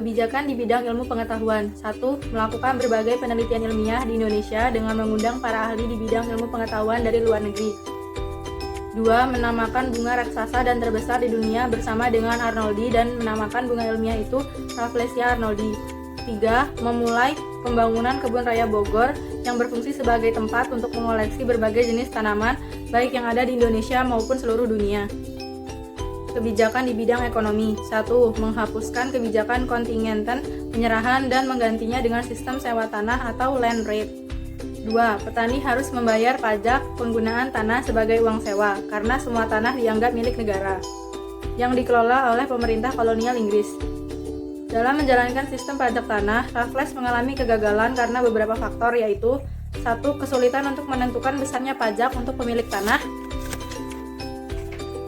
Kebijakan di bidang ilmu pengetahuan. 1. Melakukan berbagai penelitian ilmiah di Indonesia dengan mengundang para ahli di bidang ilmu pengetahuan dari luar negeri. 2. Menamakan bunga raksasa dan terbesar di dunia bersama dengan Arnoldi dan menamakan bunga ilmiah itu Rafflesia arnoldi. 3. Memulai pembangunan kebun raya Bogor yang berfungsi sebagai tempat untuk mengoleksi berbagai jenis tanaman baik yang ada di Indonesia maupun seluruh dunia. Kebijakan di bidang ekonomi. 1. Menghapuskan kebijakan kontingenten penyerahan dan menggantinya dengan sistem sewa tanah atau land rate. 2. Petani harus membayar pajak penggunaan tanah sebagai uang sewa karena semua tanah dianggap milik negara yang dikelola oleh pemerintah kolonial Inggris. Dalam menjalankan sistem pajak tanah, Raffles mengalami kegagalan karena beberapa faktor, yaitu 1. Kesulitan untuk menentukan besarnya pajak untuk pemilik tanah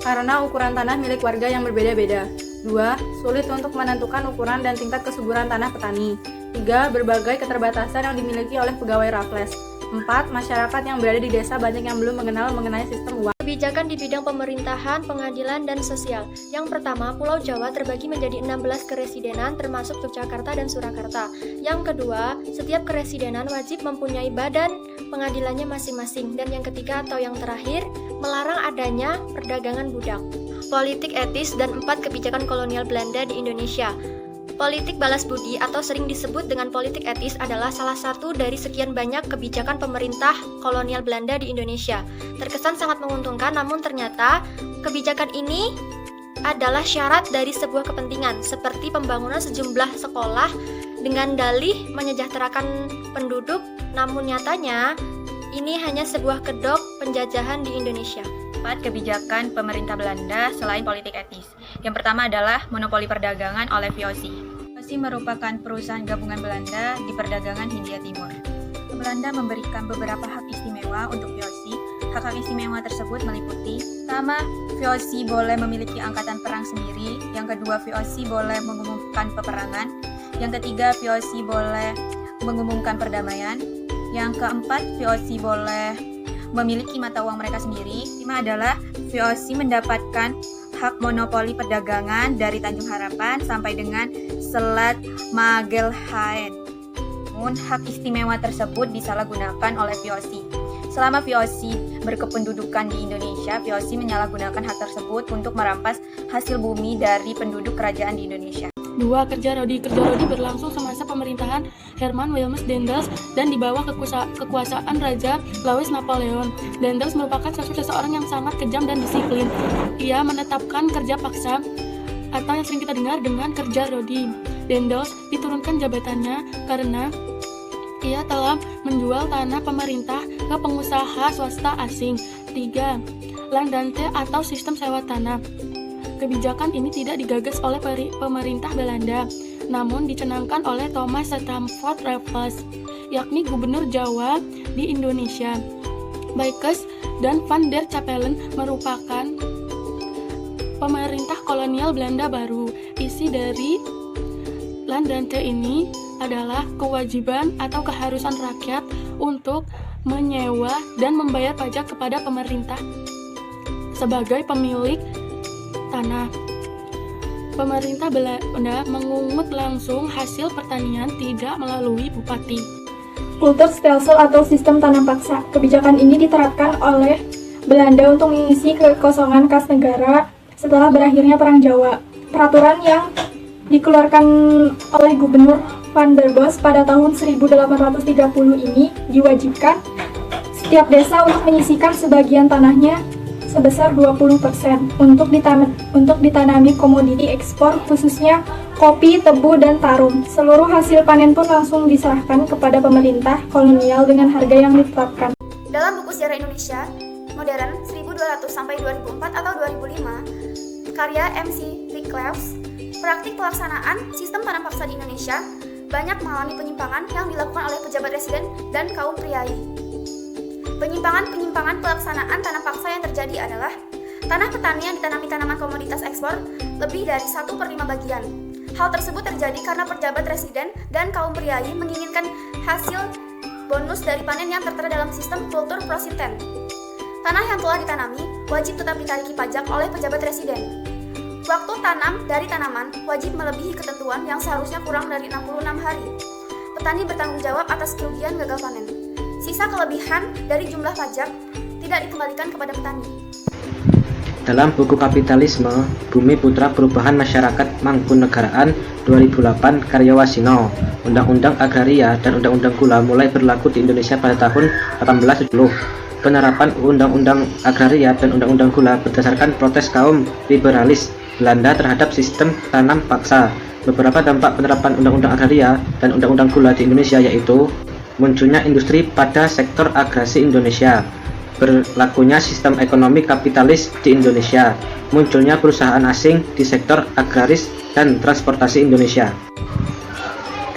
karena ukuran tanah milik warga yang berbeda-beda. 2. Sulit untuk menentukan ukuran dan tingkat kesuburan tanah petani. 3. Berbagai keterbatasan yang dimiliki oleh pegawai Raffles. 4. Masyarakat yang berada di desa banyak yang belum mengenal mengenai sistem uang. Kebijakan di bidang pemerintahan, pengadilan, dan sosial. Yang pertama, Pulau Jawa terbagi menjadi 16 keresidenan termasuk Yogyakarta dan Surakarta. Yang kedua, setiap keresidenan wajib mempunyai badan pengadilannya masing-masing. Dan yang ketiga atau yang terakhir, melarang adanya perdagangan budak. Politik etis dan 4 kebijakan kolonial Belanda di Indonesia. Politik balas budi atau sering disebut dengan politik etis adalah salah satu dari sekian banyak kebijakan pemerintah kolonial Belanda di Indonesia. Terkesan sangat menguntungkan, namun ternyata kebijakan ini adalah syarat dari sebuah kepentingan, seperti pembangunan sejumlah sekolah dengan dalih menyejahterakan penduduk, namun nyatanya ini hanya sebuah kedok penjajahan di Indonesia. 4 kebijakan pemerintah Belanda selain politik etis. Yang pertama adalah monopoli perdagangan oleh VOC. VOC merupakan perusahaan gabungan Belanda di perdagangan Hindia Timur. Belanda memberikan beberapa hak istimewa untuk VOC. Hak-hak istimewa tersebut meliputi: pertama, VOC boleh memiliki angkatan perang sendiri. Yang kedua, VOC boleh mengumumkan peperangan. Yang ketiga, VOC boleh mengumumkan perdamaian. Yang keempat, VOC boleh memiliki mata uang mereka sendiri. 5 adalah VOC mendapatkan hak monopoli perdagangan dari Tanjung Harapan sampai dengan Selat Magelhaen. Namun hak istimewa tersebut disalahgunakan oleh VOC. Selama VOC berkependudukan di Indonesia, VOC menyalahgunakan hak tersebut untuk merampas hasil bumi dari penduduk kerajaan di Indonesia. 2. Kerja Rodi. Kerja Rodi berlangsung semasa pemerintahan Herman Wilhelm Daendels dan di bawah kekuasaan Raja Louis Napoleon. Daendels merupakan seseorang yang sangat kejam dan disiplin. Ia menetapkan kerja paksa atau yang sering kita dengar dengan kerja Rodi. Daendels diturunkan jabatannya karena ia telah menjual tanah pemerintah ke pengusaha swasta asing. 3. Landante atau sistem sewa tanah. Kebijakan ini tidak digagas oleh pemerintah Belanda, namun dicanangkan oleh Thomas Stamford Raffles, yakni gubernur Jawa di Indonesia. Buyckes dan Van der Capellen merupakan pemerintah kolonial Belanda baru. Isi dari Landante ini adalah kewajiban atau keharusan rakyat untuk menyewa dan membayar pajak kepada pemerintah sebagai pemilik tanah. Pemerintah Belanda mengungut langsung hasil pertanian tidak melalui bupati. Kultur stelsel atau sistem tanam paksa. Kebijakan ini diterapkan oleh Belanda untuk mengisi kekosongan kas negara setelah berakhirnya Perang Jawa. Peraturan yang dikeluarkan oleh Gubernur Van der Bos pada tahun 1830 ini diwajibkan setiap desa untuk menyisikan sebagian tanahnya sebesar 20% untuk ditanami komoditi ekspor, khususnya kopi, tebu, dan tarum. Seluruh hasil panen pun langsung diserahkan kepada pemerintah kolonial dengan harga yang ditetapkan. Dalam buku Sejarah Indonesia Modern 1200 sampai 2004 atau 2005, karya MC Wycliffe, praktik pelaksanaan sistem tanam paksa di Indonesia banyak mengalami penyimpangan yang dilakukan oleh pejabat residen dan kaum priai. Penyimpangan pelaksanaan tanam paksa yang terjadi adalah tanah petani yang ditanami tanaman komoditas ekspor lebih dari 1/5 bagian. Hal tersebut terjadi karena pejabat residen dan kaum priai menginginkan hasil bonus dari panen yang tertera dalam sistem kultur prositen. Tanah yang telah ditanami wajib tetap ditariki pajak oleh pejabat residen. Waktu tanam dari tanaman wajib melebihi ketentuan yang seharusnya kurang dari 66 hari. Petani bertanggung jawab atas kerugian gagal panen. Sisa kelebihan dari jumlah pajak tidak dikembalikan kepada petani. Dalam buku Kapitalisme, Bumi Putra Perubahan Masyarakat Mangkunegaraan 2008 karya Wasino, Undang-Undang Agraria dan Undang-Undang Gula mulai berlaku di Indonesia pada tahun 1870. Penerapan Undang-Undang Agraria dan Undang-Undang Gula berdasarkan protes kaum liberalis Belanda terhadap sistem tanam paksa. Beberapa dampak penerapan Undang-Undang Agraria dan Undang-Undang Gula di Indonesia yaitu munculnya industri pada sektor agrasi Indonesia, berlakunya sistem ekonomi kapitalis di Indonesia, munculnya perusahaan asing di sektor agraris dan transportasi Indonesia.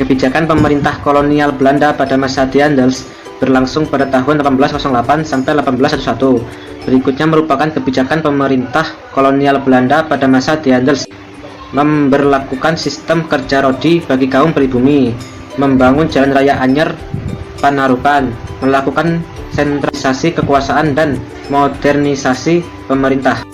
Kebijakan pemerintah kolonial Belanda pada masa Daendels berlangsung pada tahun 1808 sampai 1811. Berikutnya merupakan kebijakan pemerintah kolonial Belanda pada masa Daendels, memberlakukan sistem kerja rodi bagi kaum pribumi, membangun jalan raya anyar Panarukan, melakukan sentralisasi kekuasaan dan modernisasi pemerintah.